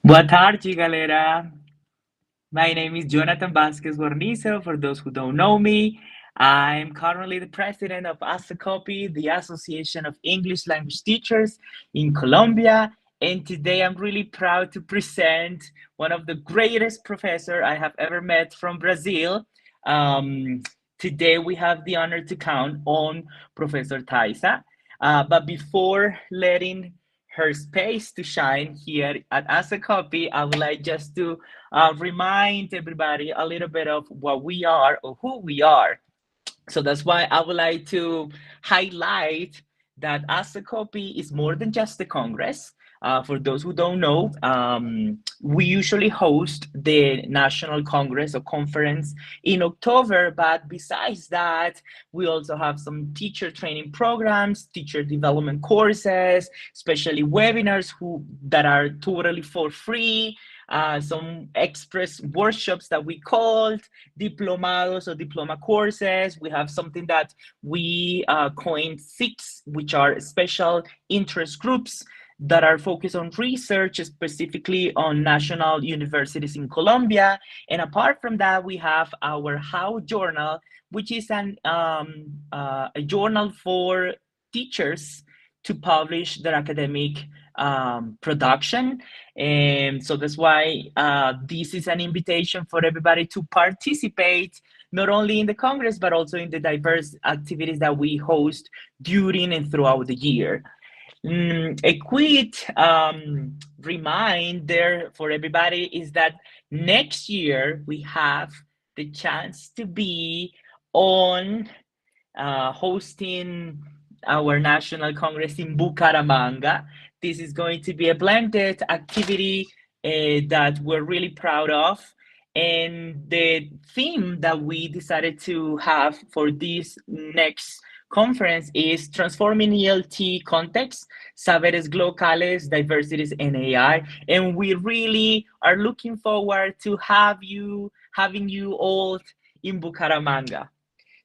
Boa tarde, galera. My name is Jonathan Vasquez Guarnizo. For those who don't know me, I'm currently the president of ASACOPI, the Association of English Language Teachers in Colombia. And today I'm really proud to present one of the greatest professor I have ever met from Brazil. Um, Today we have the honor to count on Professor Taisa. But before letting her space to shine here at ASACOPI, I would like just to remind everybody a little bit of what we are or who we are. So that's why I would like to highlight that ASACOPI is more than just the Congress. For those who don't know, we usually host the National Congress or Conference in October. But besides that, we also have some teacher training programs, teacher development courses, especially webinars that are totally for free. Some express workshops that we called diplomados or diploma courses. We have something that we coined six, which are special interest groups that are focused on research, specifically on national universities in Colombia. And apart from that, we have our How Journal, which is a journal for teachers to publish their academic production. And so that's why this is an invitation for everybody to participate, not only in the Congress, but also in the diverse activities that we host during and throughout the year. A quick reminder for everybody is that next year we have the chance to be on hosting our National Congress in Bucaramanga. This is going to be a blended activity that we're really proud of. And the theme that we decided to have for this next conference is Transforming ELT Context, Saberes Globales, Diversities, and AI. And we really are looking forward to having you all in Bucaramanga.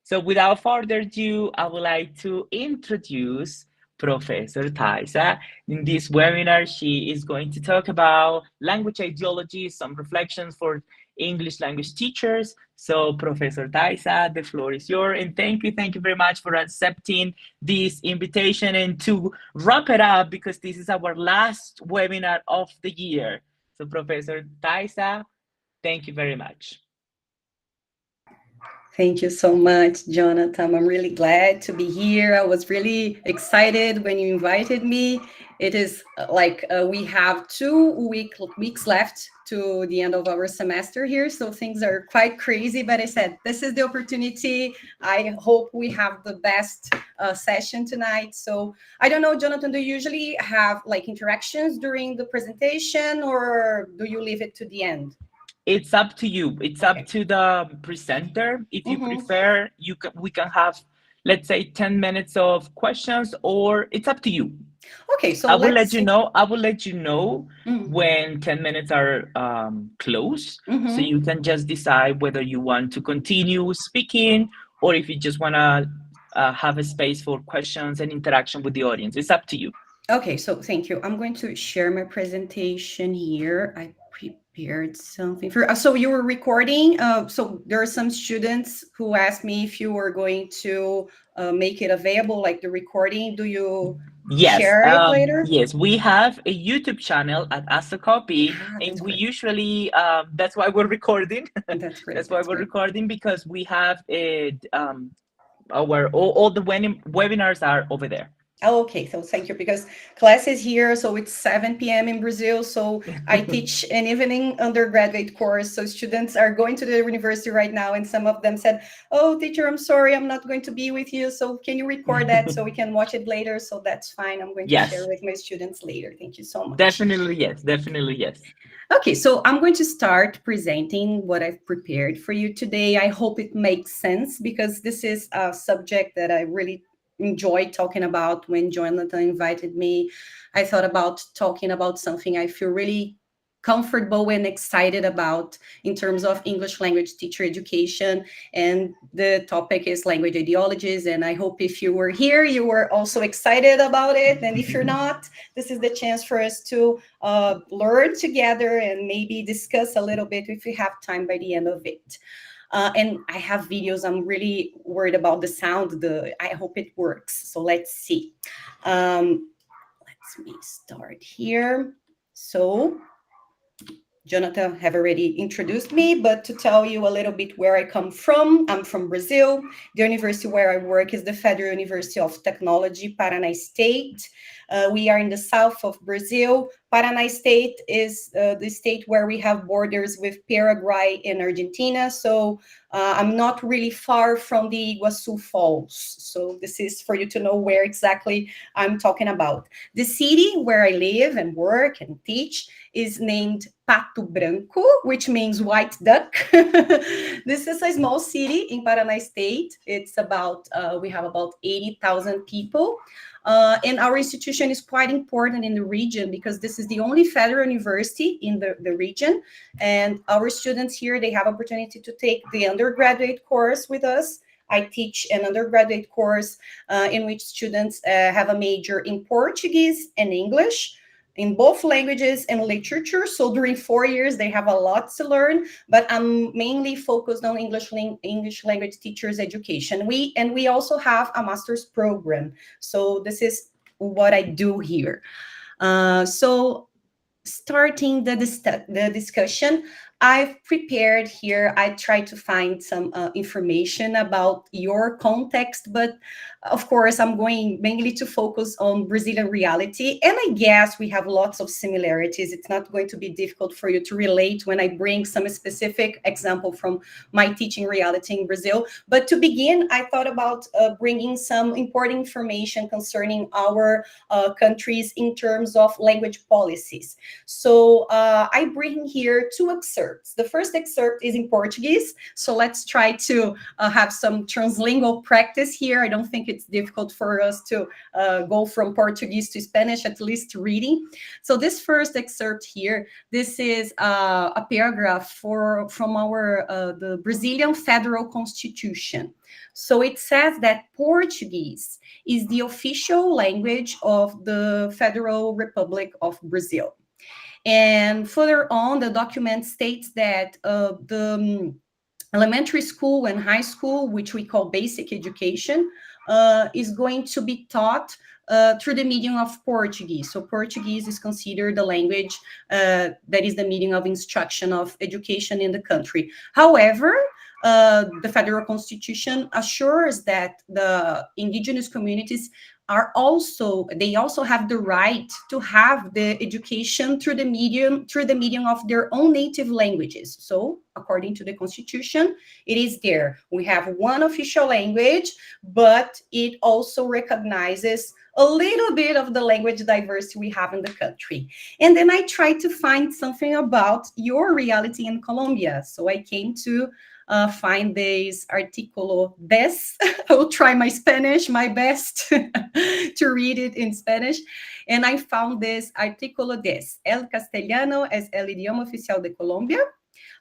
So without further ado, I would like to introduce Professor Taisa. In this webinar, she is going to talk about language ideologies, some reflections for English language teachers. So Professor Taisa, the floor is yours. And thank you very much for accepting this invitation. And to wrap it up, because this is our last webinar of the year. So Professor Taisa, thank you very much. Thank you so much, Jonathan. I'm really glad to be here. I was really excited when you invited me. It is we have 2 weeks left to the end of our semester here, so things are quite crazy. But I said, this is the opportunity. I hope we have the best session tonight. So I don't know, Jonathan, do you usually have interactions during the presentation, or do you leave it to the end? It's up to you. It's Okay. up to the presenter. If you Mm-hmm. prefer, we can have, let's say, 10 minutes of questions, or it's up to you. Okay, so I will let's let you see. know. I will let you know Mm-hmm. when 10 minutes are close, so Mm-hmm. you can just decide whether you want to continue speaking or if you just want to have a space for questions and interaction with the audience. It's up to you. Okay, so thank you. I'm going to share my presentation here. I prepared something for. So you were recording. So there are some students who asked me if you were going to make it available, like the recording. Do you Yes, share it later? yes, we have a YouTube channel at As a Copy, Ah, and that's we great. usually that's why we're recording. That's great. That's why That's we're great. recording because we have all the webinars are over there. Oh, okay, so thank you because class is here, so it's 7 p.m. in Brazil. So I teach an evening undergraduate course. So students are going to the university right now, and some of them said, "Oh, teacher, I'm sorry, I'm not going to be with you. So can you record that so we can watch it later?" So that's fine. I'm going to share Yes, with my students later. Thank you so much. definitely yes, definitely yes. Okay, so I'm going to start presenting what I've prepared for you today. I hope it makes sense because this is a subject that I really enjoyed talking about. When Jonathan invited me, I thought about talking about something I feel really comfortable and excited about in terms of English language teacher education. And the topic is language ideologies. And I hope if you were here, you were also excited about it. And if you're not, this is the chance for us to learn together and maybe discuss a little bit if we have time by the end of it. And I have videos. I'm really worried about the sound. I hope it works. So let's see. Let me start here. So Jonathan have already introduced me, but to tell you a little bit where I come from, I'm from Brazil. The university where I work is the Federal University of Technology, Paraná State. We are in the south of Brazil. Paraná State is the state where we have borders with Paraguay and Argentina. So I'm not really far from the Iguaçu Falls. So this is for you to know where exactly I'm talking about. The city where I live and work and teach is named Pato Branco, which means white duck. This is a small city in Paraná State. It's about, we have about 80,000 people. And our institution is quite important in the region because this is the only federal university in the region. And our students here, they have opportunity to take the undergraduate course with us. I teach an undergraduate course in which students have a major in Portuguese and English, in both languages and literature. So during 4 years, they have a lot to learn, but I'm mainly focused on English language teachers education. We also have a master's program. So this is what I do here. So starting the discussion, I've prepared here, I tried to find some information about your context, but of course, I'm going mainly to focus on Brazilian reality. And I guess we have lots of similarities. It's not going to be difficult for you to relate when I bring some specific example from my teaching reality in Brazil. But to begin, I thought about bringing some important information concerning our countries in terms of language policies. So I bring here two excerpts. The first excerpt is in Portuguese. So let's try to have some translingual practice here. I don't think it's difficult for us to go from Portuguese to Spanish, at least reading. So this first excerpt here, this is a paragraph from our the Brazilian Federal Constitution. So it says that Portuguese is the official language of the Federal Republic of Brazil. And further on, the document states that the elementary school and high school, which we call basic education, is going to be taught through the medium of Portuguese. So Portuguese is considered the language that is the medium of instruction of education in the country. However, the federal constitution assures that the indigenous communities they also have the right to have the education through the medium of their own native languages. So according to the constitution, it is there. We have one official language, but it also recognizes a little bit of the language diversity we have in the country. And then I tried to find something about your reality in Colombia. So I came to find this artículo 10. I will try my best to read it in Spanish. And I found this artículo 10. El castellano es el idioma oficial de Colombia.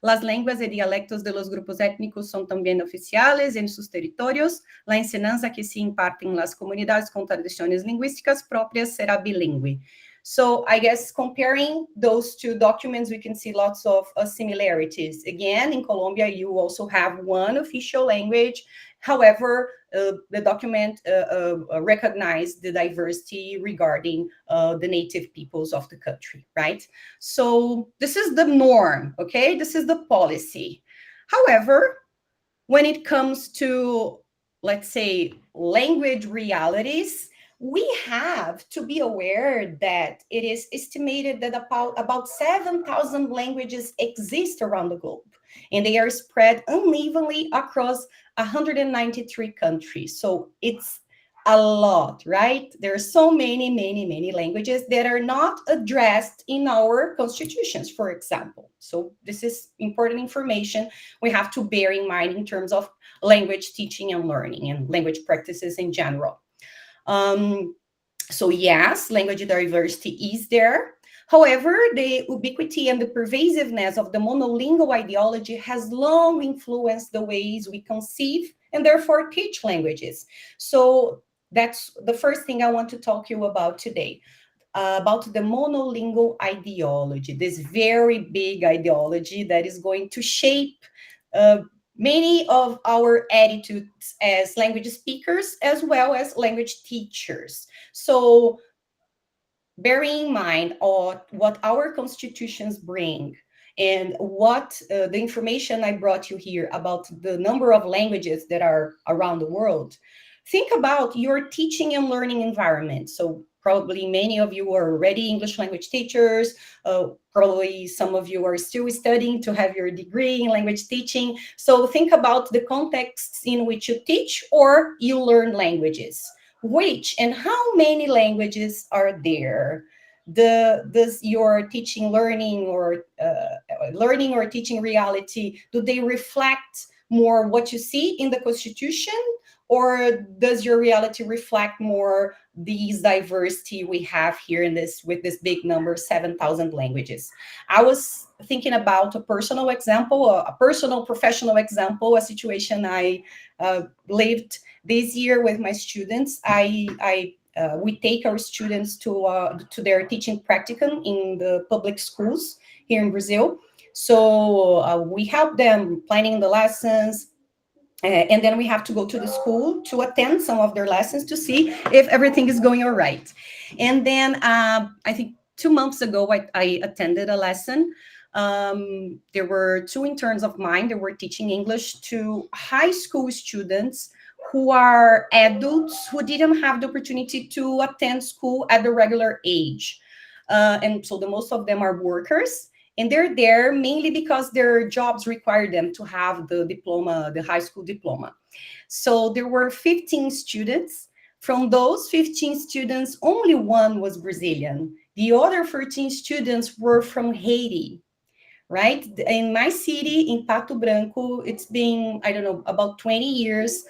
Las lenguas y dialectos de los grupos étnicos son también oficiales en sus territorios. La enseñanza que se imparte en las comunidades con tradiciones lingüísticas propias será bilingüe. So I guess comparing those two documents, we can see lots of similarities. Again, in Colombia, you also have one official language. However, the document recognized the diversity regarding the native peoples of the country, right? So this is the norm, okay? This is the policy. However, when it comes to, let's say, language realities, we have to be aware that it is estimated that about 7,000 languages exist around the globe, and they are spread unevenly across 193 countries. So it's a lot, right? There are so many languages that are not addressed in our constitutions, for example. So this is important information we have to bear in mind in terms of language teaching and learning and language practices in general. So yes, language diversity is there, However, the ubiquity and the pervasiveness of the monolingual ideology has long influenced the ways we conceive and therefore teach languages. So that's the first thing I want to talk to you about today, about the monolingual ideology, this very big ideology that is going to shape uh, many of our attitudes as language speakers as well as language teachers. So bearing in mind what our constitutions bring and what the information I brought you here about the number of languages that are around the world, think about your teaching and learning environment. So probably many of you are already English language teachers. Probably some of you are still studying to have your degree in language teaching. So think about the contexts in which you teach or you learn languages. Which and how many languages are there? Does your teaching learning or teaching reality, do they reflect more what you see in the constitution, or does your reality reflect more these diversity we have here in this, with this big number, 7,000 languages? I was thinking about a personal example, a personal professional example, a situation I lived this year with my students. We take our students to their teaching practicum in the public schools here in Brazil. So we help them planning the lessons, and then we have to go to the school to attend some of their lessons to see if everything is going all right. And then I think 2 months ago, I attended a lesson. There were two interns of mine that were teaching English to high school students who are adults who didn't have the opportunity to attend school at the regular age. And so the most of them are workers, and they're there mainly because their jobs require them to have the diploma, the high school diploma. So there were 15 students. From those 15 students, only one was Brazilian. The other 13 students were from Haiti, right? In my city, in Pato Branco, it's been, I don't know, about 20 years.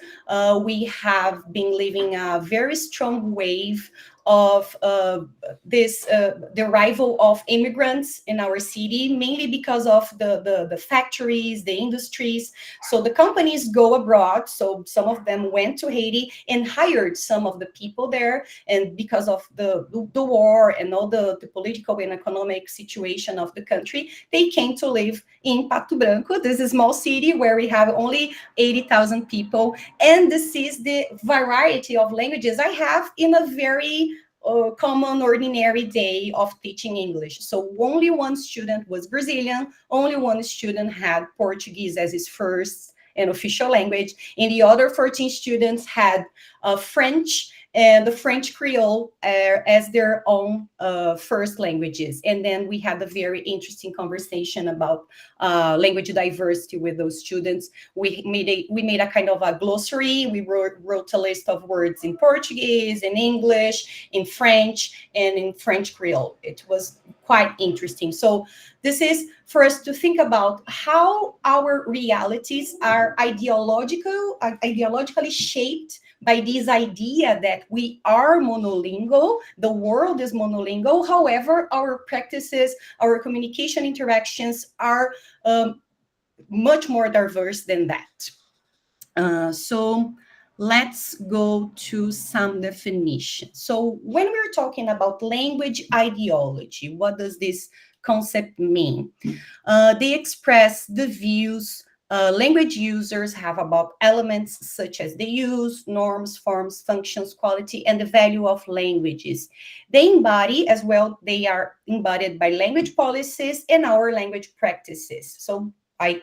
We have been living a very strong wave of the arrival of immigrants in our city, mainly because of the factories, the industries. So the companies go abroad. So some of them went to Haiti and hired some of the people there. And because of the war and all the political and economic situation of the country, they came to live in Pato Branco, this small city where we have only 80,000 people. And this is the variety of languages I have in a very common, ordinary day of teaching English. So only one student was Brazilian, only one student had Portuguese as his first and official language, and the other 14 students had French and the French Creole as their own first languages. And then we had a very interesting conversation about language diversity with those students. We made a kind of a glossary. We wrote a list of words in Portuguese, in English, in French, and in French Creole. It was quite interesting. So this is for us to think about how our realities are ideologically shaped by this idea that we are monolingual, the world is monolingual. However, our practices, our communication interactions are much more diverse than that. So let's go to some definitions. So when we're talking about language ideology, what does this concept mean? They express the views language users have about elements such as the use, norms, forms, functions, quality, and the value of languages. They embody as well, they are embodied by language policies and our language practices. So I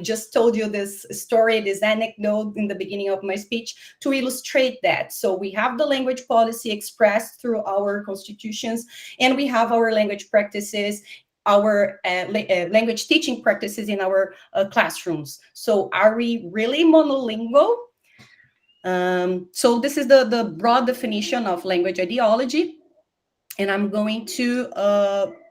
just told you this story, this anecdote in the beginning of my speech to illustrate that. So we have the language policy expressed through our constitutions, and we have our language practices, our language teaching practices in our classrooms. So are we really monolingual? So this is the broad definition of language ideology. And I'm going to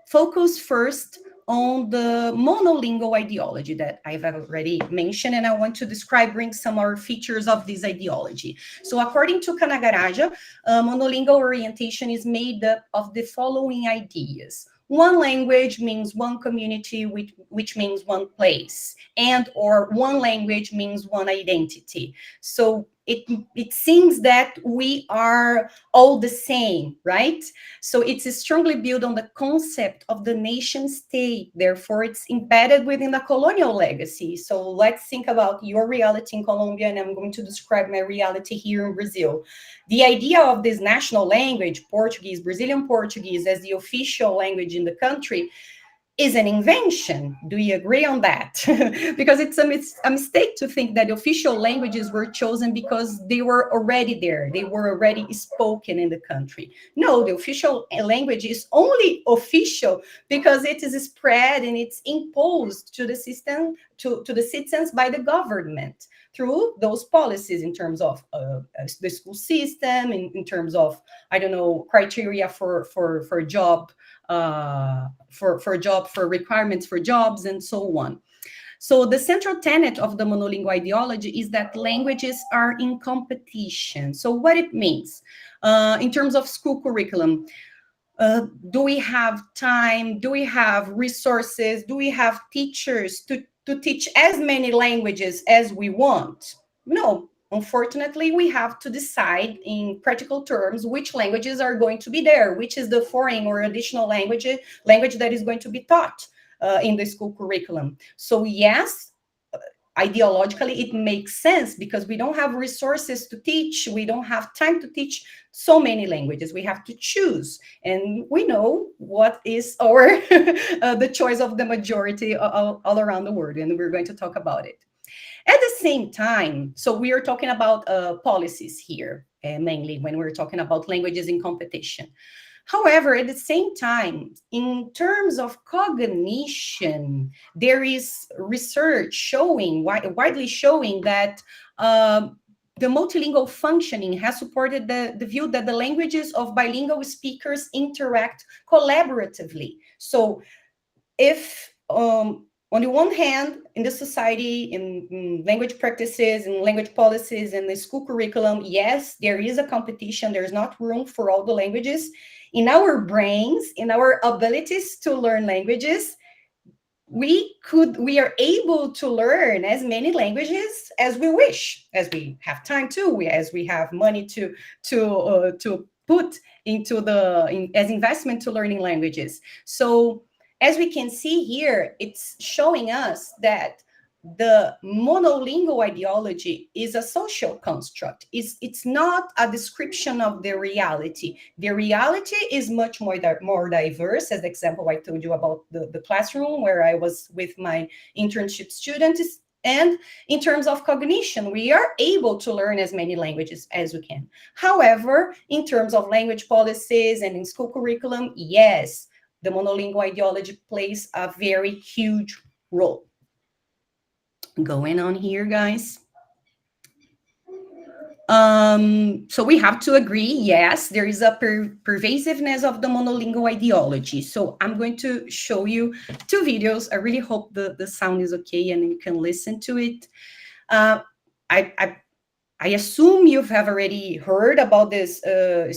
focus first on the monolingual ideology that I've already mentioned, and I want to bring some more features of this ideology. So according to Kanagaraja, monolingual orientation is made up of the following ideas. one language means one community, which means one place, and or one language means one identity. So it seems that we are all the same, right? So it's strongly built on the concept of the nation state. Therefore, it's embedded within the colonial legacy. So let's think about your reality in Colombia, and I'm going to describe my reality here in Brazil. The idea of this national language, Portuguese, Brazilian Portuguese, as the official language in the country is an invention. Do you agree on that? Because it's a mistake to think that official languages were chosen because they were already there. They were already spoken in the country. No, the official language is only official because it is spread and it's imposed to the system, to the citizens by the government through those policies in terms of the school system, in terms of, I don't know, criteria for job, for requirements for jobs, and so on. So the central tenet of the monolingual ideology is that languages are in competition. So what it means in terms of school curriculum, do we have time? Do we have resources? Do we have teachers to teach as many languages as we want? No. Unfortunately, we have to decide in practical terms which languages are going to be there, which is the foreign or additional language that is going to be taught in the school curriculum. So yes, ideologically, it makes sense because we don't have resources to teach. We don't have time to teach so many languages. We have to choose. And we know what is our the choice of the majority all around the world. And we're going to talk about it. At the same time, so we are talking about policies here, mainly when we're talking about languages in competition. However, at the same time, in terms of cognition, there is research showing, widely showing that the multilingual functioning has supported the view that the languages of bilingual speakers interact collaboratively. So if on the one hand, in the society, in language practices, in language policies, in the school curriculum, yes, there is a competition. There's not room for all the languages. In our brains, in our abilities to learn languages, we are able to learn as many languages as we wish, as we have time to, as we have money to put into as investment to learning languages. So as we can see here, it's showing us that the monolingual ideology is a social construct. It's not a description of the reality. The reality is much more diverse, as the example I told you about the classroom where I was with my internship students. And in terms of cognition, we are able to learn as many languages as we can. However, in terms of language policies and in school curriculum, yes, the monolingual ideology plays a very huge role. Going on here, guys. So we have to agree, yes, there is a pervasiveness of the monolingual ideology. So I'm going to show you two videos. I really hope the sound is okay and you can listen to it. I assume you've already heard about this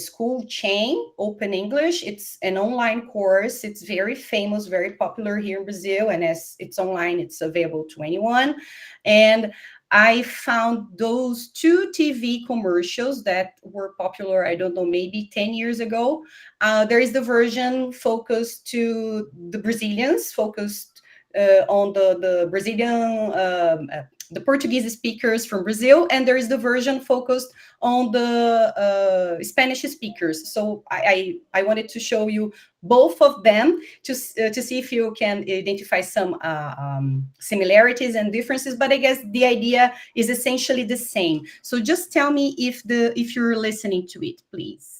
school chain, Open English. It's an online course. It's very famous, very popular here in Brazil. And as it's online, it's available to anyone. And I found those two TV commercials that were popular, I don't know, maybe 10 years ago. There is the version focused to the Brazilians, focused on the Brazilian the Portuguese speakers from Brazil, and there is the version focused on the Spanish speakers. So I wanted to show you both of them to see if you can identify some similarities and differences, but I guess the idea is essentially the same. So just tell me if you're listening to it, please.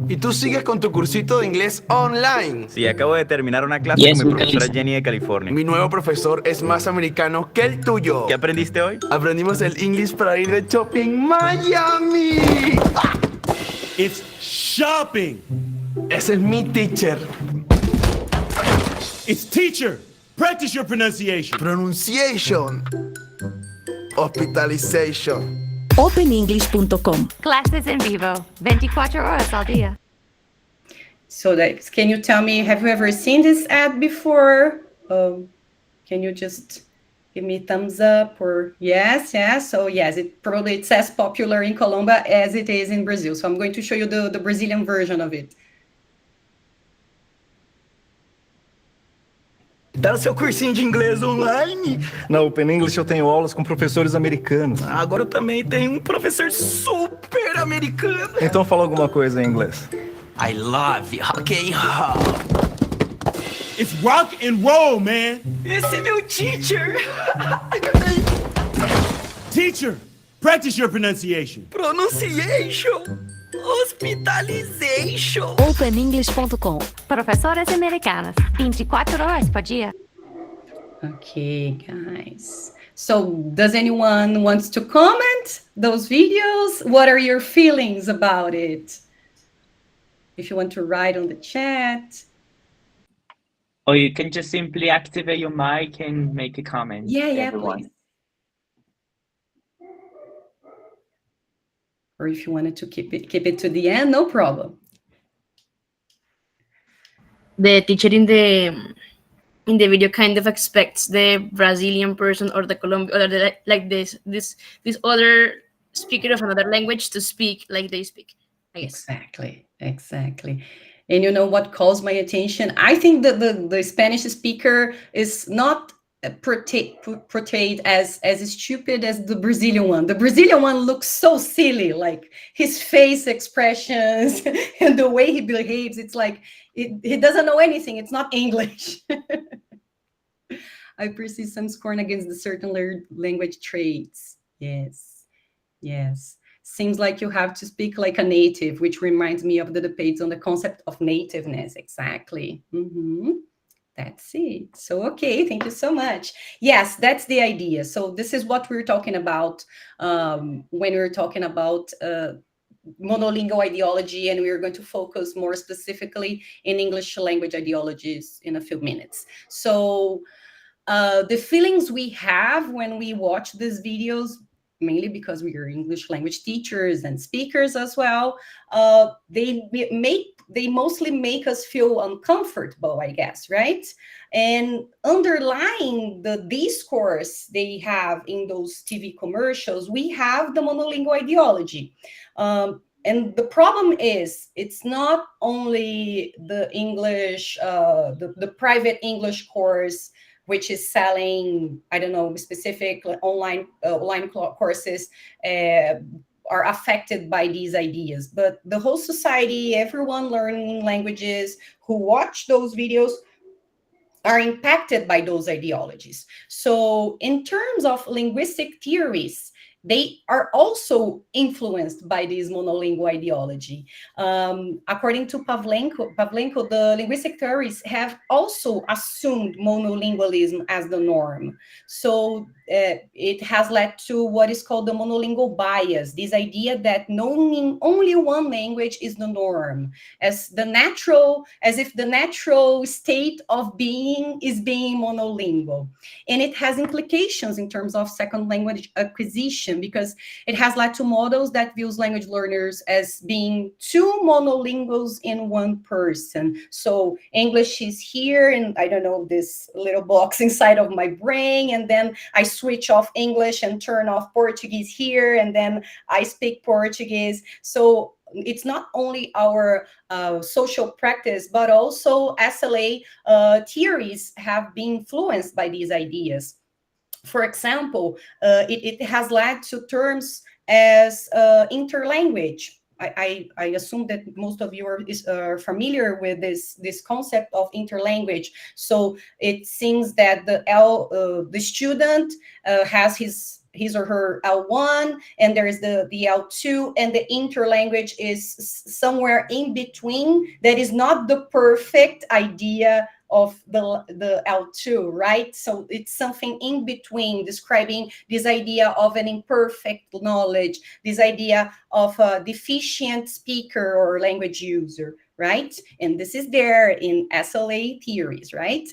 ¿Y tú sigues con tu cursito de inglés online? Sí, acabo de terminar una clase con mi profesora Jenny de California. Mi nuevo profesor es más americano que el tuyo. ¿Qué aprendiste hoy? Aprendimos el English para ir de shopping Miami. It's shopping. Ese es mi teacher. It's teacher. Practice your pronunciation. Pronunciation. Hospitalization. OpenEnglish.com. Clases en vivo, 24 horas al día. So that, can you tell me, have you ever seen this ad before? Can you just give me thumbs up or yes, yes. So yes, it's as popular in Colombia as it is in Brazil. So I'm going to show you the Brazilian version of it. Dá seu cursinho de inglês online. Na Open English eu tenho aulas com professores americanos. Agora eu também tenho um professor super americano. Então fala alguma coisa em inglês. I love rock and roll. It's rock and roll, man. Esse é meu teacher. Teacher, practice your pronunciation. Pronunciation. Hospitalization. OpenEnglish.com. Professoras americanas. 24 horas por dia. Okay, guys. So does anyone wants to comment those videos? What are your feelings about it? If you want to write on the chat. Or you can just simply activate your mic and make a comment. Yeah, everyone. please. Or if you wanted to keep it to the end, no problem. The teacher in the video kind of expects the Brazilian person or the Colombian or this other speaker of another language to speak like they speak, I guess. Exactly. And you know what calls my attention? I think that the Spanish speaker is not portrayed as stupid as the Brazilian one. The Brazilian one looks so silly, like his face expressions and the way he behaves. It's like he doesn't know anything. It's not English. I perceive some scorn against the certain language traits. Yes. Seems like you have to speak like a native, which reminds me of the debates on the concept of nativeness. Exactly. That's it. So, okay, thank you so much. Yes, that's the idea. So this is what we're talking about when we're talking about monolingual ideology, and we're going to focus more specifically in English language ideologies in a few minutes. So the feelings we have when we watch these videos, mainly because we are English language teachers and speakers as well, they mostly make us feel uncomfortable, I guess, right? And underlying the discourse they have in those TV commercials, we have the monolingual ideology. And the problem is, it's not only the English, the private English course, which is selling, I don't know, specific online courses are affected by these ideas. But the whole society, everyone learning languages who watch those videos are impacted by those ideologies. So in terms of linguistic theories, they are also influenced by this monolingual ideology. According to Pavlenko, the linguistic theories have also assumed monolingualism as the norm. So it has led to what is called the monolingual bias, this idea that knowing only one language is the norm, as if the natural state of being is being monolingual. And it has implications in terms of second language acquisition, because it has led to models that views language learners as being two monolinguals in one person. So English is here, and I don't know, this little box inside of my brain, and then I switch off English and turn off Portuguese here, and then I speak Portuguese. So it's not only our social practice, but also SLA theories have been influenced by these ideas. For example, it has led to terms as interlanguage. I assume that most of you are familiar with this concept of interlanguage. So it seems that the student has his or her L1, and there is the L2, and the interlanguage is somewhere in between. That is not the perfect idea of the L2, right? So it's something in between, describing this idea of an imperfect knowledge, this idea of a deficient speaker or language user, right? And this is there in SLA theories, right?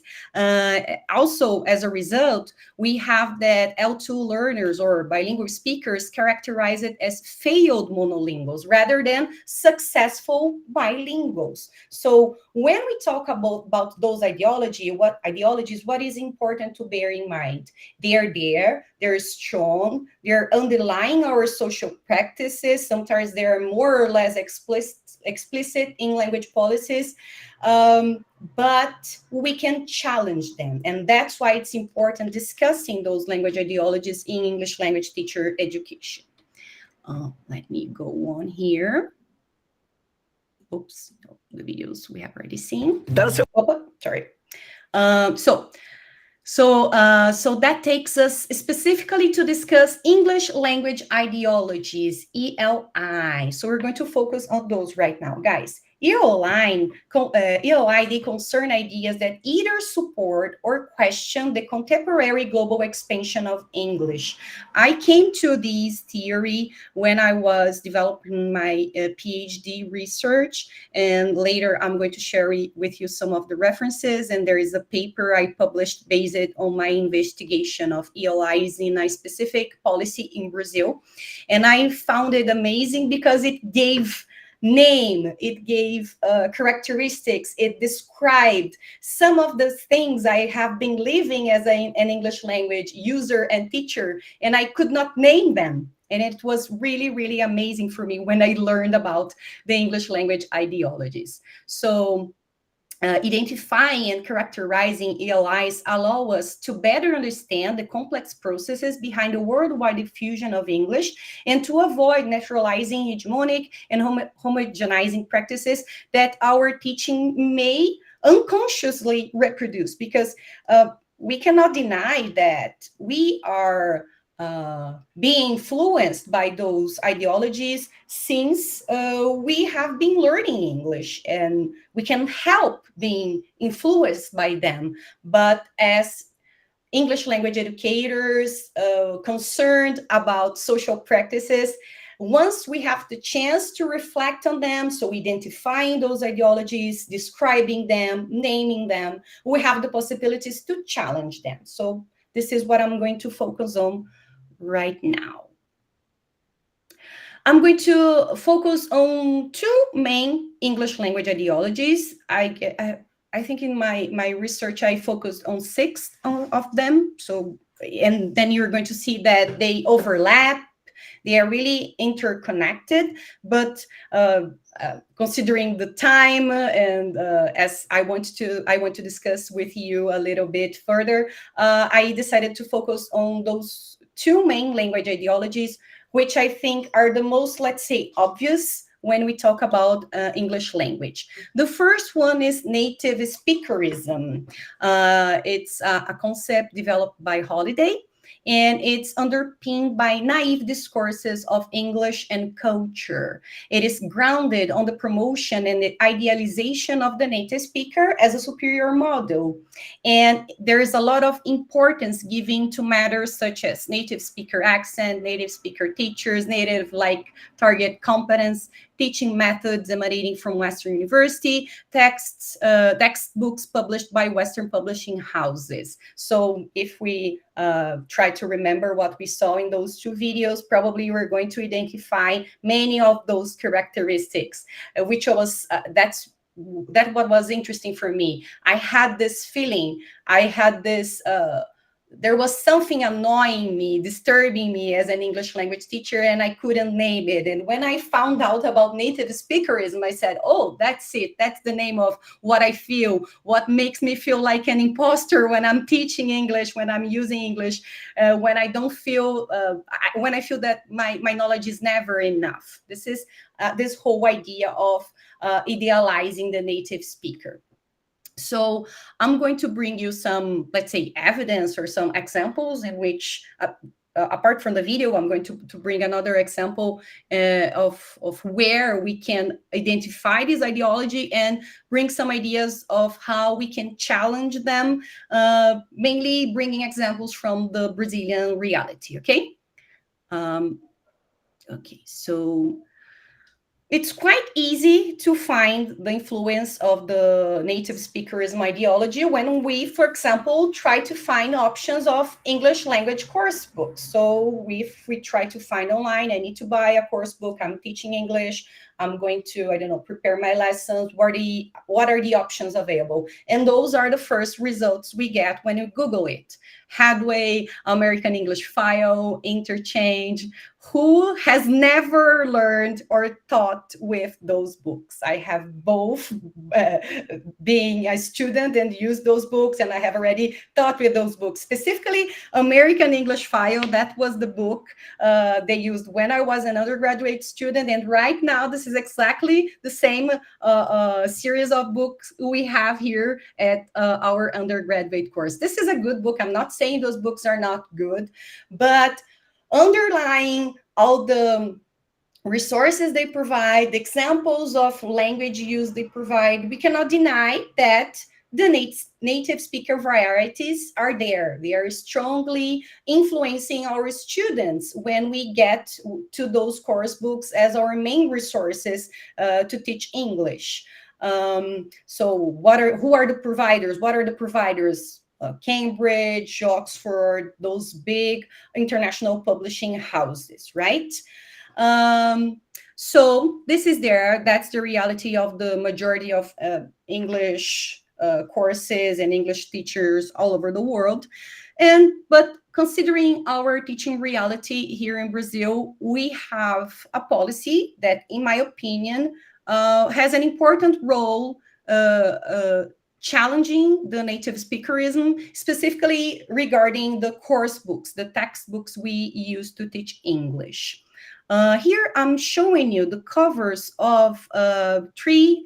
Also, as a result, we have that L2 learners or bilingual speakers characterize it as failed monolinguals rather than successful bilinguals. So when we talk about those ideologies, what is important to bear in mind? They are there, they're strong, they're underlying our social practices. Sometimes they're more or less explicit in language policies, but we can challenge them. And that's why it's important discussing those language ideologies in English language teacher education. Let me go on here. Oops, no, the videos we have already seen. Sorry. So that takes us specifically to discuss English language ideologies, ELI. So we're going to focus on those right now, guys. ELI, they concern ideas that either support or question the contemporary global expansion of English. I came to this theory when I was developing my Ph.D. research, and later I'm going to share with you some of the references, and there is a paper I published based on my investigation of ELIs in a specific policy in Brazil. And I found it amazing because it gave name, it gave characteristics, it described some of the things I have been living as an English language user and teacher, and I could not name them. And it was really, really amazing for me when I learned about the English language ideologies. So identifying and characterizing ELIs allow us to better understand the complex processes behind the worldwide diffusion of English and to avoid naturalizing hegemonic and homogenizing practices that our teaching may unconsciously reproduce, because we cannot deny that we are being influenced by those ideologies since we have been learning English, and we can help being influenced by them. But as English language educators concerned about social practices, once we have the chance to reflect on them, so identifying those ideologies, describing them, naming them, we have the possibilities to challenge them. So this is what I'm going to focus on right now. I'm going to focus on two main English language ideologies. I think in my research, I focused on 6 of them. So, and then you're going to see that they overlap. They are really interconnected, but considering the time and as I want to discuss with you a little bit further, I decided to focus on those 2 main language ideologies, which I think are the most, let's say, obvious when we talk about English language. The first one is native speakerism. It's a concept developed by Holiday, and it's underpinned by naive discourses of English and culture. It is grounded on the promotion and the idealization of the native speaker as a superior model. And there is a lot of importance given to matters such as native speaker accent, native speaker teachers, native target competence, teaching methods emanating from Western University, textbooks published by Western publishing houses. So if we try to remember what we saw in those 2 videos, probably we're going to identify many of those characteristics, which was, that's what was interesting for me. I had this feeling, there was something annoying me, disturbing me as an English language teacher, and I couldn't name it. And when I found out about native speakerism, I said, oh, that's it. That's the name of what I feel, what makes me feel like an imposter when I'm teaching English, when I'm using English, when I don't feel, when I feel that my knowledge is never enough. This is this whole idea of idealizing the native speaker. So I'm going to bring you some, let's say, evidence or some examples in which, apart from the video, I'm going to bring another example of where we can identify this ideology and bring some ideas of how we can challenge them, mainly bringing examples from the Brazilian reality, okay? Okay, so It's quite easy to find the influence of the native speakerism ideology when we, for example, try to find options of English language course books. So if we try to find online, I need to buy a course book, I'm teaching English, I'm going to, I don't know, prepare my lessons, what are the options available? And those are the first results we get when you Google it. Hadway, American English File, Interchange. Who has never learned or taught with those books? I have both being a student and used those books, and I have already taught with those books. Specifically, American English File, that was the book they used when I was an undergraduate student, and right now this is exactly the same series of books we have here at our undergraduate course. This is a good book. I'm not saying those books are not good, but underlying all the resources they provide, the examples of language use they provide, we cannot deny that the native speaker varieties are there. They are strongly influencing our students when we get to those course books as our main resources to teach English. So who are the providers? What are the providers? Cambridge, Oxford, those big international publishing houses, right? So this is there. That's the reality of the majority of English courses and English teachers all over the world. But considering our teaching reality here in Brazil, we have a policy that, in my opinion, has an important role challenging the native speakerism, specifically regarding the course books, the textbooks we use to teach English. Here I'm showing you the covers of three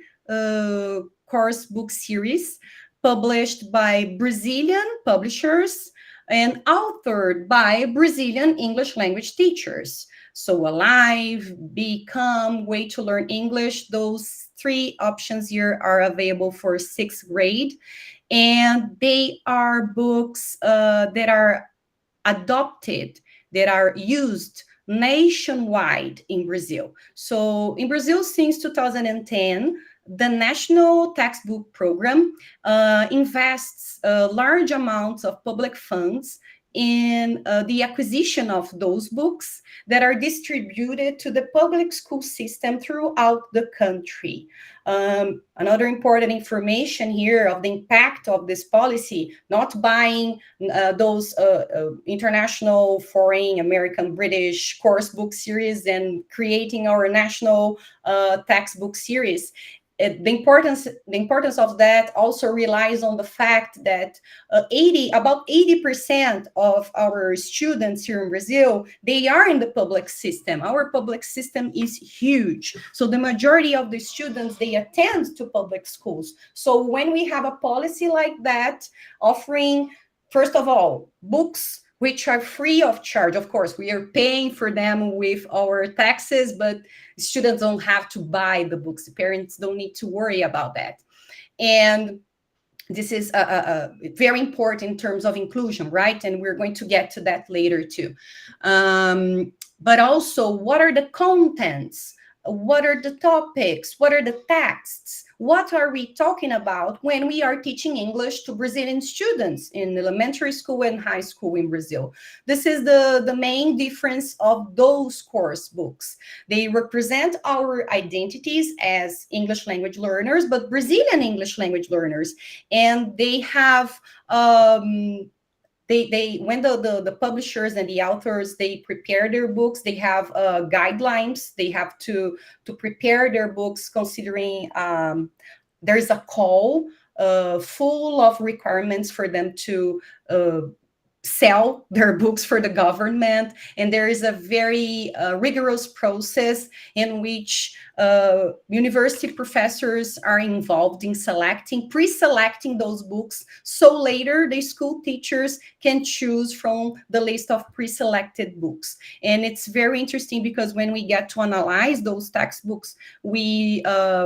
course book series published by Brazilian publishers and authored by Brazilian English language teachers. So Alive, Become, Way to Learn English, those three options here are available for 6th grade. And they are books that are adopted, that are used nationwide in Brazil. So in Brazil, since 2010, the National Textbook Program invests large amounts of public funds in the acquisition of those books that are distributed to the public school system throughout the country. Another important information here of the impact of this policy, not buying those international, foreign, American, British course book series and creating our national textbook series. The importance of that also relies on the fact that about 80% of our students here in Brazil, they are in the public system. Our public system is huge. So the majority of the students, they attend to public schools. So when we have a policy like that, offering, first of all, books which are free of charge. Of course, we are paying for them with our taxes, but students don't have to buy the books. The parents don't need to worry about that. And this is very important in terms of inclusion, right? And we're going to get to that later too. But also, what are the contents? What are the topics? What are the texts? What are we talking about when we are teaching English to Brazilian students in elementary school and high school in Brazil? This is the main difference of those course books. They represent our identities as English language learners, but Brazilian English language learners. And they have when the publishers and the authors, they prepare their books, they have guidelines. They have to prepare their books considering there's a call full of requirements for them to sell their books for the government. And there is a very rigorous process in which university professors are involved in pre-selecting those books. So later the school teachers can choose from the list of pre-selected books. And it's very interesting because when we get to analyze those textbooks, we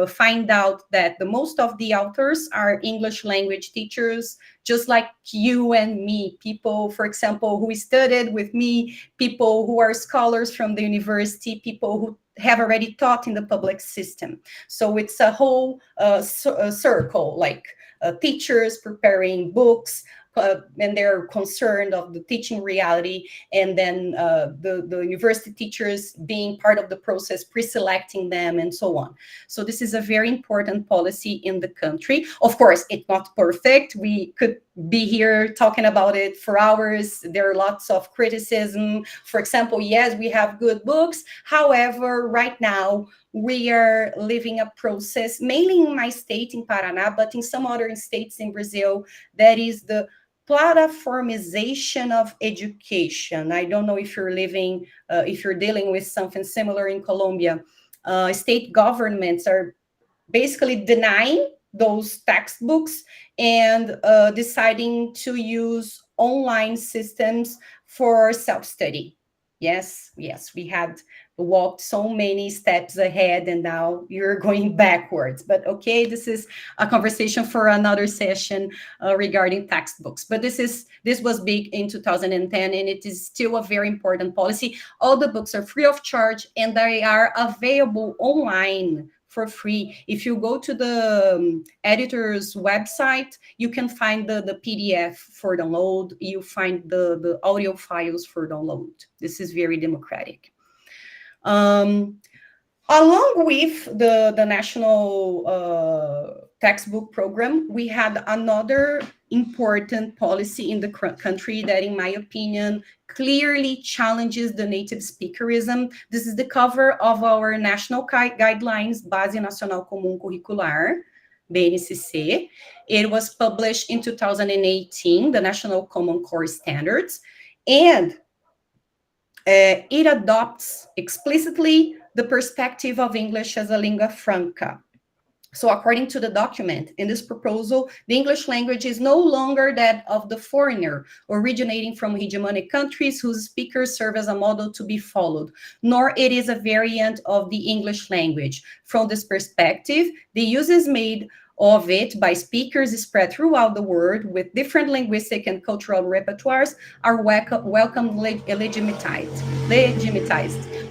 find out that the most of the authors are English language teachers, just like you and me, people, for example, who studied with me, people who are scholars from the university, people who have already taught in the public system. So it's a whole circle, like teachers preparing books, and they're concerned of the teaching reality, and then the university teachers being part of the process, pre-selecting them, and so on. So this is a very important policy in the country. Of course, it's not perfect. We could be here talking about it for hours. There are lots of criticism. For example, yes, we have good books. However, right now, we are living a process, mainly in my state, in Paraná, but in some other states in Brazil, that is the platformization of education. I don't know if you're living, if you're dealing with something similar in Colombia. State governments are basically denying those textbooks and deciding to use online systems for self-study. Yes, we had walked so many steps ahead and now you're going backwards. But okay, this is a conversation for another session regarding textbooks. But this was big in 2010 and it is still a very important policy. All the books are free of charge and they are available online for free. If you go to the editor's website, you can find the PDF for download. You find the audio files for download. This is very democratic. Along with the national textbook program, we had another important policy in the country that, in my opinion, clearly challenges the native speakerism. This is the cover of our national guidelines, Base Nacional Comum Curricular, BNCC. It was published in 2018, the National Common Core Standards, and it adopts explicitly the perspective of English as a lingua franca. So according to the document, in this proposal, the English language is no longer that of the foreigner, originating from hegemonic countries whose speakers serve as a model to be followed, nor it is a variant of the English language. From this perspective, the use is made of it by speakers spread throughout the world with different linguistic and cultural repertoires are welcomed legitimized,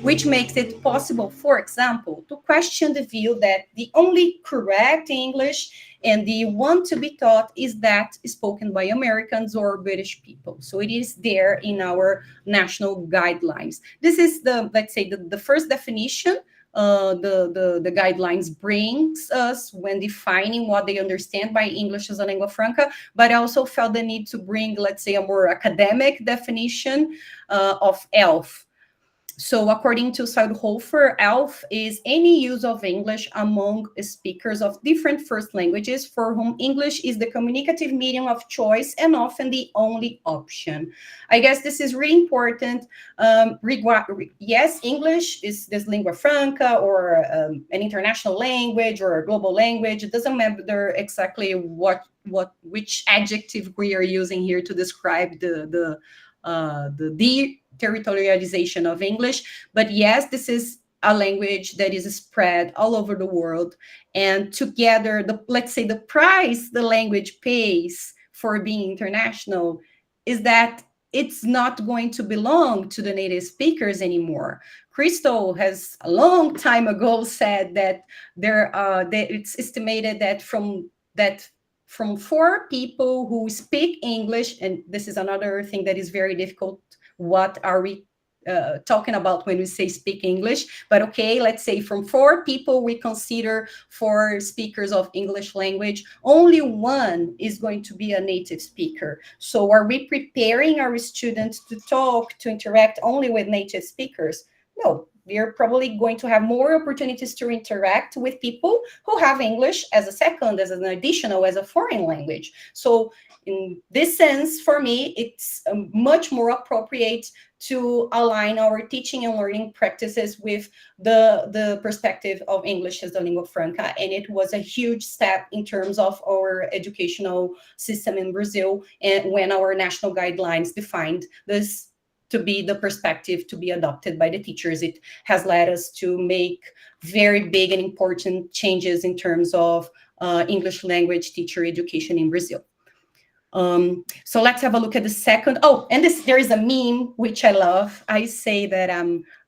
which makes it possible, for example, to question the view that the only correct English and the one to be taught is that spoken by Americans or British people. So it is there in our national guidelines. This is the, let's say, the first definition the guidelines brings us when defining what they understand by English as a lingua franca, but I also felt the need to bring, let's say, a more academic definition of ELF. So according to Seidhofer, ELF is any use of English among speakers of different first languages for whom English is the communicative medium of choice and often the only option. I guess this is really important. Yes, English is this lingua franca or an international language or a global language. It doesn't matter exactly which adjective we are using here to describe the territorialization of English. But yes, this is a language that is spread all over the world. And together, let's say the price the language pays for being international is that it's not going to belong to the native speakers anymore. Crystal has a long time ago said that it's estimated that from 4 people who speak English, and this is another thing that is very difficult. What are we talking about when we say speak English? But okay, let's say from 4 people we consider 4 speakers of English language, only 1 is going to be a native speaker. So are we preparing our students to talk, to interact only with native speakers? No. They're probably going to have more opportunities to interact with people who have English as a second, as an additional, as a foreign language. So in this sense, for me, it's much more appropriate to align our teaching and learning practices with the perspective of English as the lingua franca. And it was a huge step in terms of our educational system in Brazil, and when our national guidelines defined this to be the perspective to be adopted by the teachers. It has led us to make very big and important changes in terms of English language teacher education in Brazil. So let's have a look at the second. Oh, and there is a meme, which I love. I say that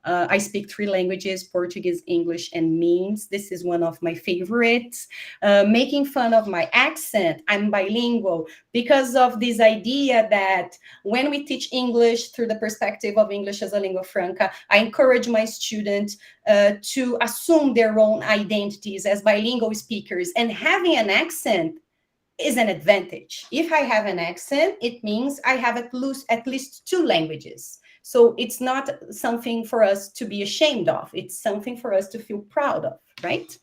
I speak 3 languages, Portuguese, English, and memes. This is one of my favorites. Making fun of my accent. I'm bilingual because of this idea that when we teach English through the perspective of English as a lingua franca, I encourage my students to assume their own identities as bilingual speakers, and having an accent is an advantage. If I have an accent, it means I have at least 2 languages. So it's not something for us to be ashamed of. It's something for us to feel proud of, right?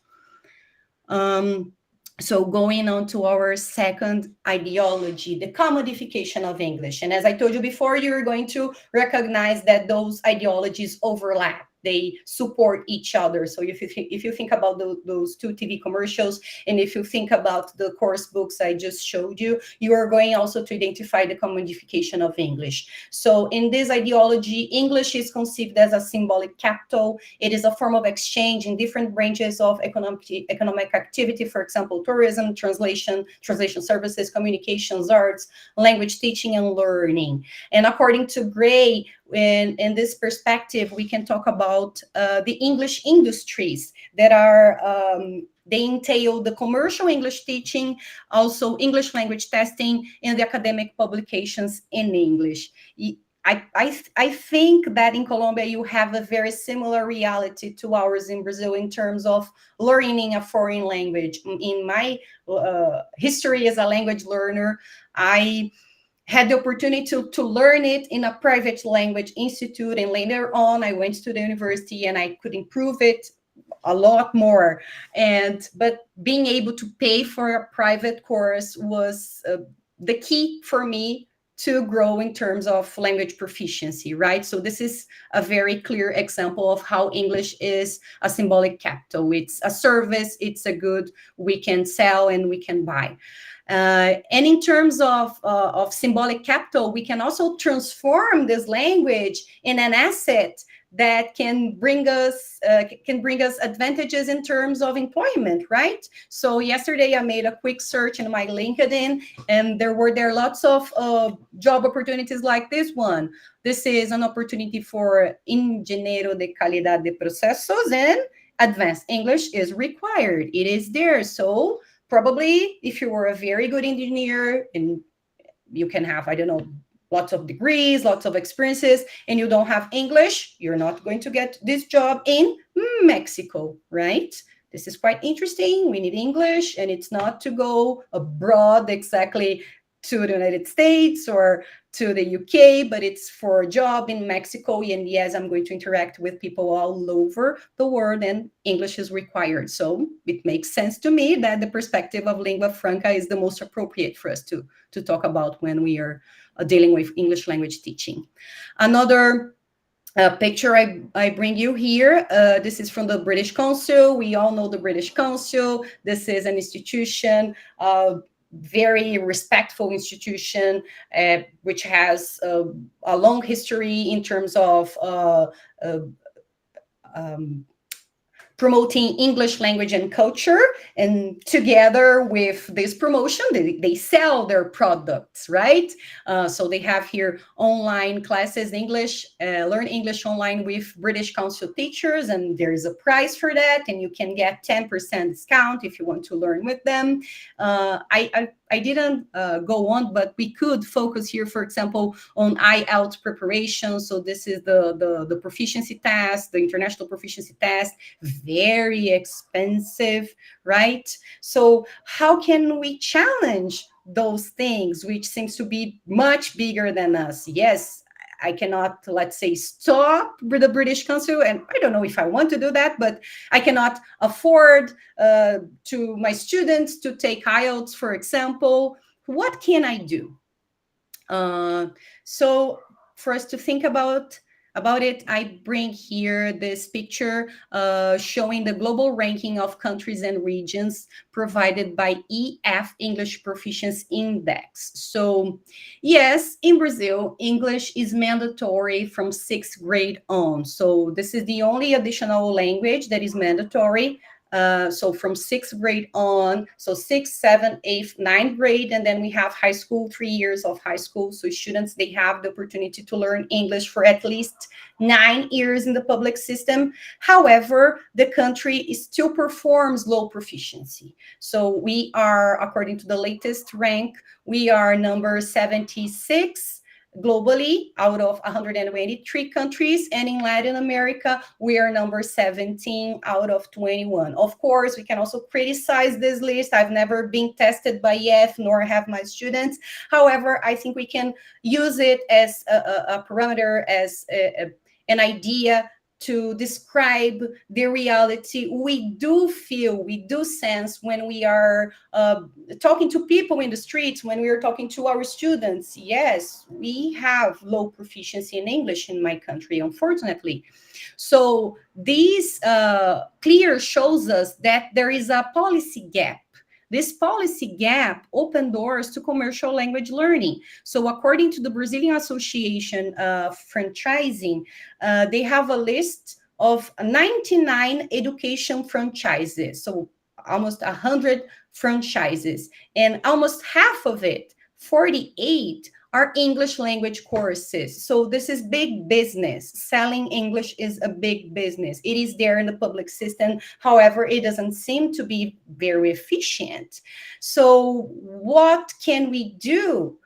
So going on to our second ideology, the commodification of English. And as I told you before, you're going to recognize that those ideologies overlap. They support each other. So if you think about those 2 TV commercials, and if you think about the course books I just showed you, you are going also to identify the commodification of English. So in this ideology, English is conceived as a symbolic capital. It is a form of exchange in different branches of economic activity, for example, tourism, translation services, communications, arts, language teaching, and learning. And according to Gray, in this perspective, we can talk about the English industries that are, they entail the commercial English teaching, also English language testing, and the academic publications in English. I think that in Colombia, you have a very similar reality to ours in Brazil in terms of learning a foreign language. In my history as a language learner, I had the opportunity to learn it in a private language institute, and later on I went to the university and I could improve it a lot more. But being able to pay for a private course was the key for me to grow in terms of language proficiency, right? So this is a very clear example of how English is a symbolic capital. It's a service, it's a good we can sell and we can buy. And in terms of symbolic capital, we can also transform this language in an asset that can bring us advantages in terms of employment, right? So yesterday I made a quick search in my LinkedIn, and there were lots of job opportunities like this one. This is an opportunity for engenheiro de calidad de processos, and advanced English is required. It is there. So probably if you were a very good engineer and you can have, I don't know, lots of degrees, lots of experiences, and you don't have English, you're not going to get this job in Mexico, right? This is quite interesting. We need English, and it's not to go abroad exactly to the United States or to the UK, but it's for a job in Mexico. And yes, I'm going to interact with people all over the world, and English is required. So it makes sense to me that the perspective of lingua franca is the most appropriate for us to talk about when we are dealing with English language teaching. Another picture I bring you here. This is from the British Council. We all know the British Council. This is an institution, very respectful institution, which has a long history in terms of promoting English language and culture. And together with this promotion, they sell their products, right? So they have here online classes, English, learn English online with British Council teachers, and there is a price for that, and you can get 10% discount if you want to learn with them. I didn't go on, but we could focus here, for example, on IELTS preparation. So this is the proficiency test, the international proficiency test, very expensive, right? So how can we challenge those things, which seems to be much bigger than us? Yes, I cannot, let's say, stop the British Council, and I don't know if I want to do that, but I cannot afford to my students to take IELTS, for example. What can I do? So for us to think about it, I bring here this picture showing the global ranking of countries and regions provided by EF, English Proficiency Index. So yes, in Brazil, English is mandatory from 6th grade on. So this is the only additional language that is mandatory So from 6th grade on, so 6th, 7th, 8th, 9th grade, and then we have high school, 3 years of high school. So students, they have the opportunity to learn English for at least 9 years in the public system. However, the country still performs low proficiency. So we are, according to the latest rank, we are number 76 globally out of 123 countries, and in Latin America we are number 17 out of 21. Of course, we can also criticize this list. I've never been tested by EF, nor have my students. However, I think we can use it as a parameter, as an idea to describe the reality we do feel, we do sense when we are talking to people in the streets, when we are talking to our students. Yes, we have low proficiency in English in my country, unfortunately. So this clear shows us that there is a policy gap. This policy gap opened doors to commercial language learning. So according to the Brazilian Association of Franchising, they have a list of 99 education franchises, so almost 100 franchises, and almost half of it, 48, are English language courses. So this is big business. Selling English is a big business. It is there in the public system. However, it doesn't seem to be very efficient. So what can we do?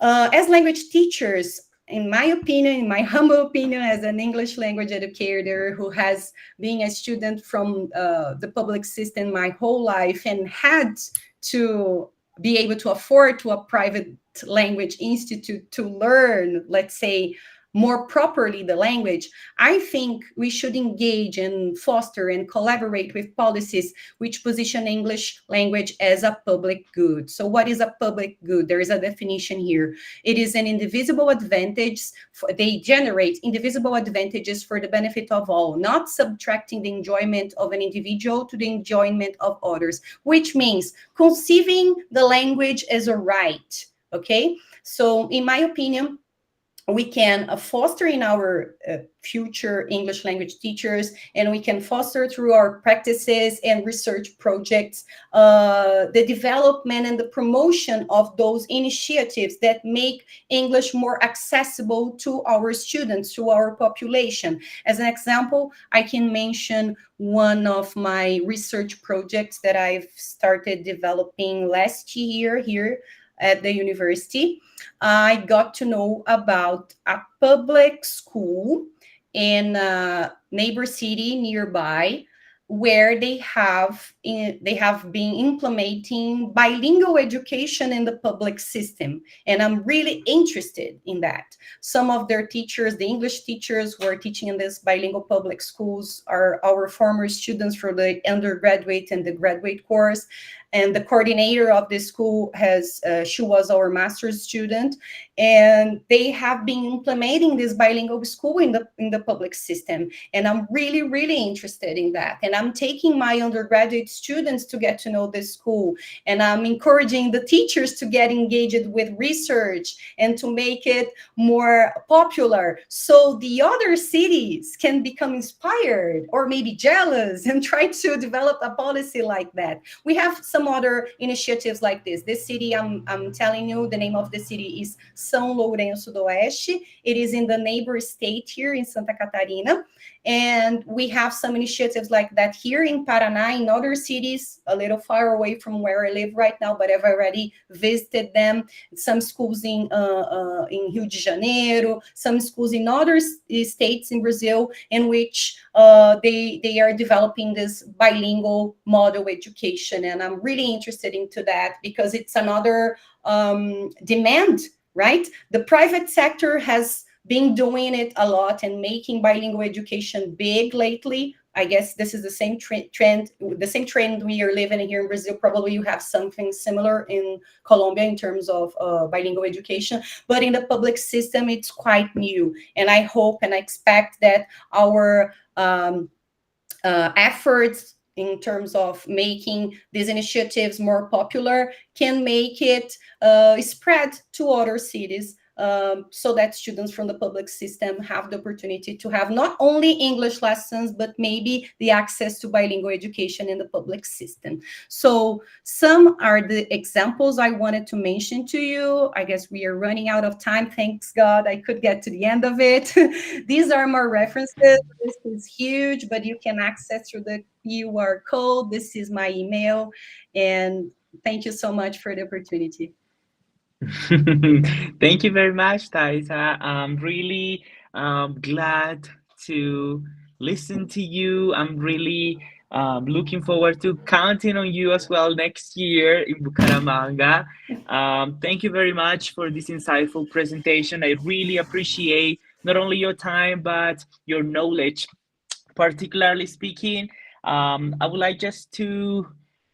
As language teachers, in my opinion, in my humble opinion, as an English language educator who has been a student from the public system my whole life and had to be able to afford to a private language institute to learn, let's say, more properly the language, I think we should engage and foster and collaborate with policies which position English language as a public good. So what is a public good? There is a definition here. It is an indivisible advantage. They generate indivisible advantages for the benefit of all, not subtracting the enjoyment of an individual to the enjoyment of others, which means conceiving the language as a right, okay? So in my opinion, we can foster in our future English language teachers, and we can foster through our practices and research projects the development and the promotion of those initiatives that make English more accessible to our students, to our population. As an example, I can mention one of my research projects that I've started developing last year here at the university. I got to know about a public school in a neighbor city nearby where they have been implementing bilingual education in the public system. And I'm really interested in that. Some of their teachers, the English teachers who are teaching in these bilingual public schools, are our former students for the undergraduate and the graduate course. And the coordinator of this school she was our master's student, and they have been implementing this bilingual school in the public system. And I'm really, really interested in that. And I'm taking my undergraduate students to get to know this school. And I'm encouraging the teachers to get engaged with research and to make it more popular, so the other cities can become inspired or maybe jealous and try to develop a policy like that. We have some other initiatives like this. This city, I'm telling you, the name of the city is São Lourenço do Oeste. It is in the neighbor state here in Santa Catarina. And we have some initiatives like that here in Paraná, in other cities, a little far away from where I live right now, but I've already visited them. Some schools in Rio de Janeiro, some schools in other states in Brazil, in which they are developing this bilingual model education. And I'm really interested into that because it's another demand, right? The private sector has been doing it a lot and making bilingual education big lately. I guess this is the same trend we are living here in Brazil. Probably you have something similar in Colombia in terms of bilingual education, but in the public system, it's quite new. And I hope and I expect that our efforts in terms of making these initiatives more popular can make it spread to other cities so that students from the public system have the opportunity to have not only English lessons, but maybe the access to bilingual education in the public system. So some are the examples I wanted to mention to you. I guess we are running out of time. Thanks God I could get to the end of it. These are more references. This is huge, but you can access through the QR code. This is my email. And thank you so much for the opportunity. Thank you very much, Taisa. I'm really glad to listen to you. I'm really looking forward to counting on you as well next year in Bucaramanga. Thank you very much for this insightful presentation. I really appreciate not only your time, but your knowledge. Particularly speaking, I would like just to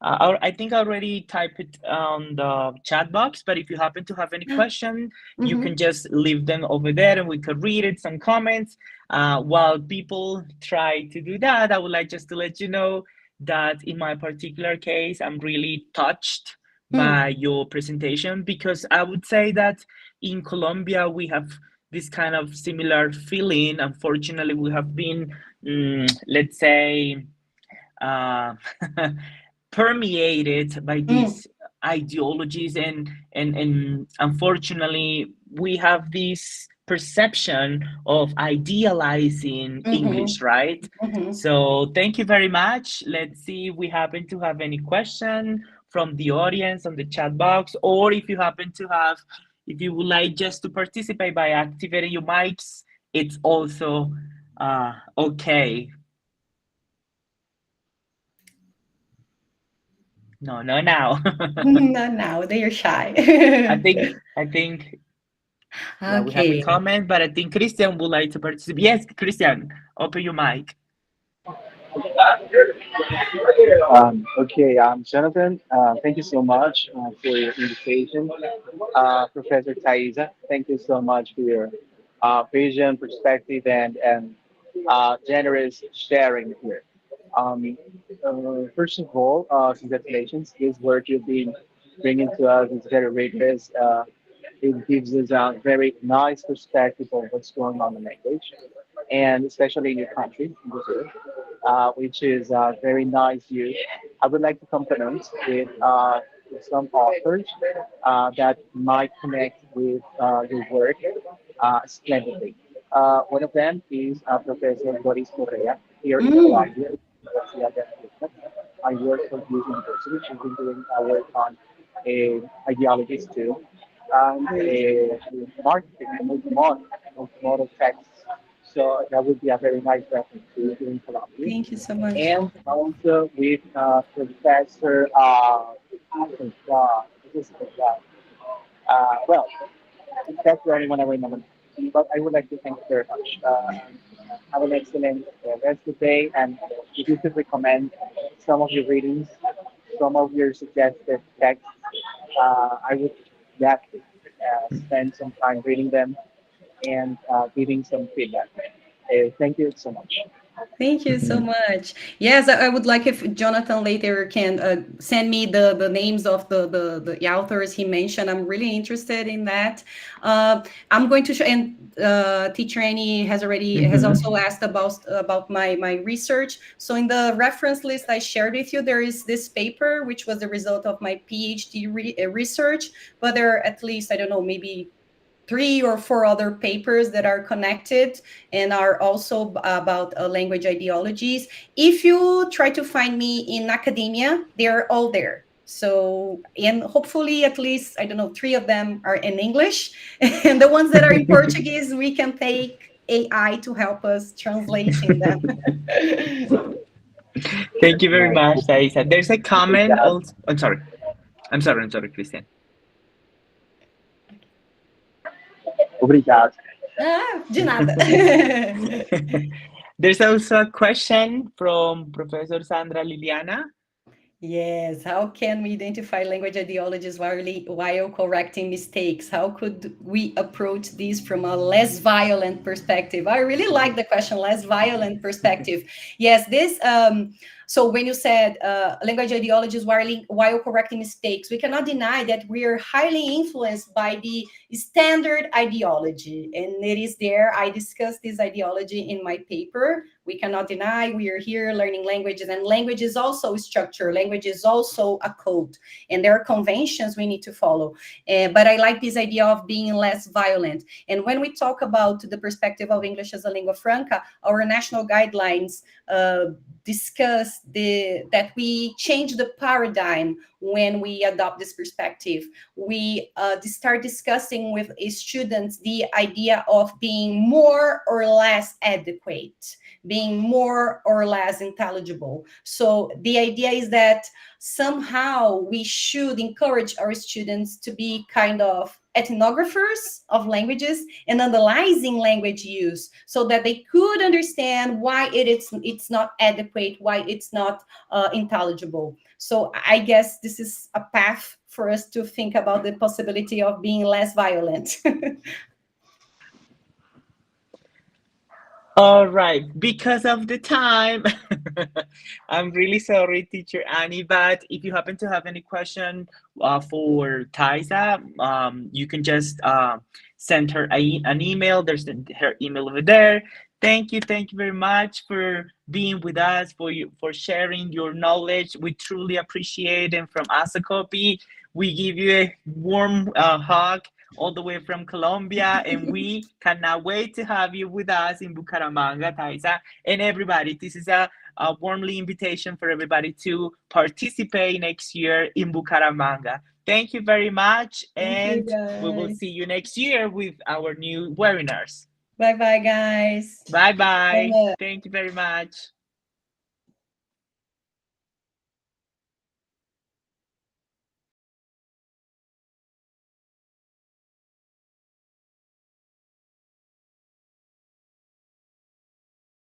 I think I already typed it on the chat box, but if you happen to have any question, you can just leave them over there and we could read it, some comments. While people try to do that, I would like just to let you know that in my particular case, I'm really touched by your presentation, because I would say that in Colombia, we have this kind of similar feeling. Unfortunately, we have been, let's say, permeated by these ideologies, and unfortunately we have this perception of idealizing English, right? So thank you very much. Let's see if we happen to have any question from the audience on the chat box, or if you happen to have, if you would like just to participate by activating your mics, it's also okay. No, no, now. Not now, they are shy. I think yeah, we have a Okay. comment, but I think Christian would like to participate. Yes, Christian, open your mic. Okay, Jonathan, thank you so much for your invitation. Professor Taisa, thank you so much for your vision, perspective, and generous sharing here. Um, First of all, congratulations. This work you've been bringing to us is very rigorous. It gives us a very nice perspective of what's going on in language, and especially in your country, in Brazil, which is very nice view. I would like to compliment with some authors that might connect with your work splendidly. One of them is Professor Boris Correa here in Colombia. University of Antioquia. I work for this university. She's been doing work on ideologies too, and marketing and multimodal texts. So that would be a very nice reference to here in Colombia. Thank you so much. And also with Professor, this is, well, that's the only one I remember. But I would like to thank you very much. Have an excellent rest of the day. And if you could recommend some of your readings, some of your suggested texts, I would gladly spend some time reading them and giving some feedback. Thank you so much. Thank you so much. Yes, I would like if Jonathan later can send me the names of the authors he mentioned. I'm really interested in that. I'm going to show, and teacher Annie has also asked about my research. So in the reference list I shared with you, there is this paper, which was the result of my PhD research, but there are at least, I don't know, maybe 3 or 4 other papers that are connected and are also about language ideologies. If you try to find me in academia, they're all there. So, and hopefully at least, I don't know, 3 of them are in English. And the ones that are in Portuguese, we can take AI to help us translating them. Thank you very much, Taisa. There's a comment also. I'm sorry, Christian. Obrigado. De nada. There's also a question from Professor Sandra Liliana. Yes, how can we identify language ideologies while correcting mistakes? How could we approach these from a less violent perspective? I really like the question, less violent perspective. Yes, this So when you said language ideologies while correcting mistakes, we cannot deny that we are highly influenced by the standard ideology. And it is there, I discussed this ideology in my paper. We cannot deny we are here learning languages, and language is also structure. Language is also a code, and there are conventions we need to follow. But I like this idea of being less violent. And when we talk about the perspective of English as a lingua franca, our national guidelines discuss that we change the paradigm when we adopt this perspective. We start discussing with students the idea of being more or less adequate, being more or less intelligible. So the idea is that somehow we should encourage our students to be kind of ethnographers of languages and analyzing language use, so that they could understand why it's not adequate, why it's not intelligible. So I guess this is a path for us to think about the possibility of being less violent. All right, because of the time, I'm really sorry, Teacher Annie, but if you happen to have any question for Taisa, you can just send her an email. There's her email over there. Thank you very much for being with us, for sharing your knowledge. We truly appreciate it. And from Asacopy, we give you a warm hug all the way from Colombia, and we cannot wait to have you with us in Bucaramanga, Taisa. And everybody, this is a warmly invitation for everybody to participate next year in Bucaramanga. Thank you very much, and we will see you next year with our new webinars. Bye-bye, guys. Bye-bye. Thank you very much.